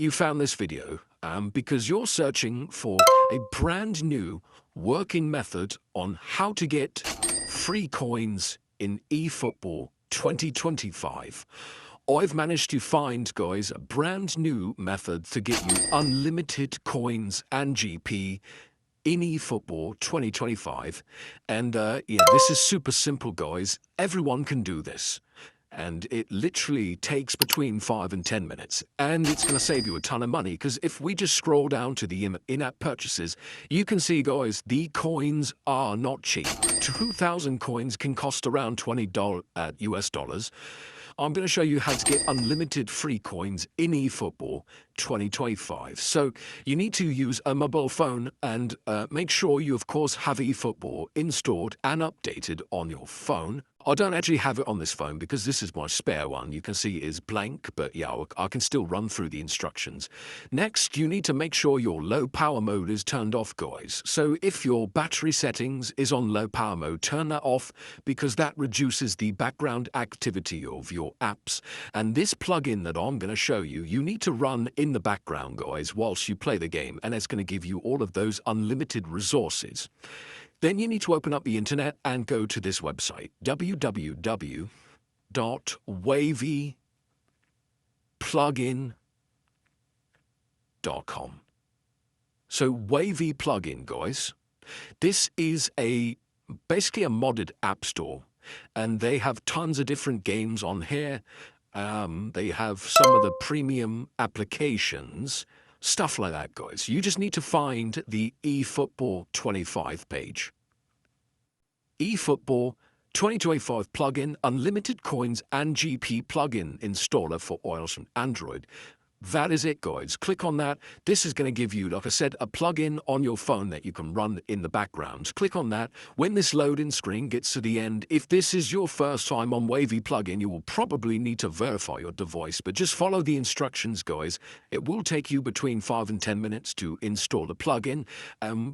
you found this video because you're searching for a brand new working method on how to get free coins in eFootball 2025. I've managed to find, guys, a brand new method to get you unlimited coins and GP in eFootball 2025. And yeah, this is super simple, guys. Everyone can do this. And it literally takes between 5 and 10 minutes. And it's going to save you a ton of money, because if we just scroll down to the in-app purchases, you can see, guys, the coins are not cheap. 2,000 coins can cost around $20 US dollars. I'm going to show you how to get unlimited free coins in eFootball 2025. So you need to use a mobile phone and make sure you, of course, have eFootball installed and updated on your phone. I don't actually have it on this phone because this is my spare one. You can see it is blank, but yeah, I can still run through the instructions. Next, you need to make sure your low power mode is turned off, guys. So if your battery settings is on low power mode, turn that off, because that reduces the background activity of your apps. And this plugin that I'm going to show you, you need to run in the background, guys, whilst you play the game, and it's going to give you all of those unlimited resources. Then you need to open up the internet and go to this website, www.wavyplugin.com. So Wavy Plugin, guys, this is basically a modded app store, and they have tons of different games on here. They have some of the premium applications, stuff like that, guys. You just need to find the eFootball 25 page. eFootball 2025 plugin, unlimited coins and GP plugin installer for iOS and Android. That is it, guys. Click on that. This is going to give you, like I said, a plugin on your phone that you can run in the background. Click on that. When this loading screen gets to the end, if this is your first time on Wavy Plugin, you will probably need to verify your device, but just follow the instructions, guys. It will take you between 5 and 10 minutes to install the plugin.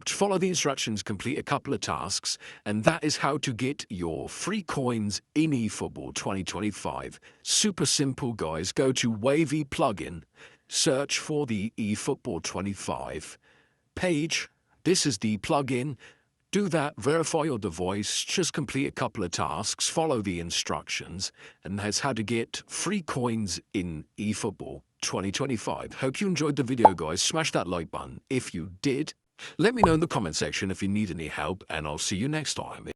Follow the instructions, complete a couple of tasks, and that is how to get your free coins in eFootball 2025. Super simple, guys. Go to Wavy Plugin. Search for the eFootball 25 page. This is the plugin. Do that, verify your device, just complete a couple of tasks, follow the instructions, and that's how to get free coins in eFootball 2025. Hope you enjoyed the video, guys. Smash that like button if you did. Let me know in the comment section if you need any help, and I'll see you next time.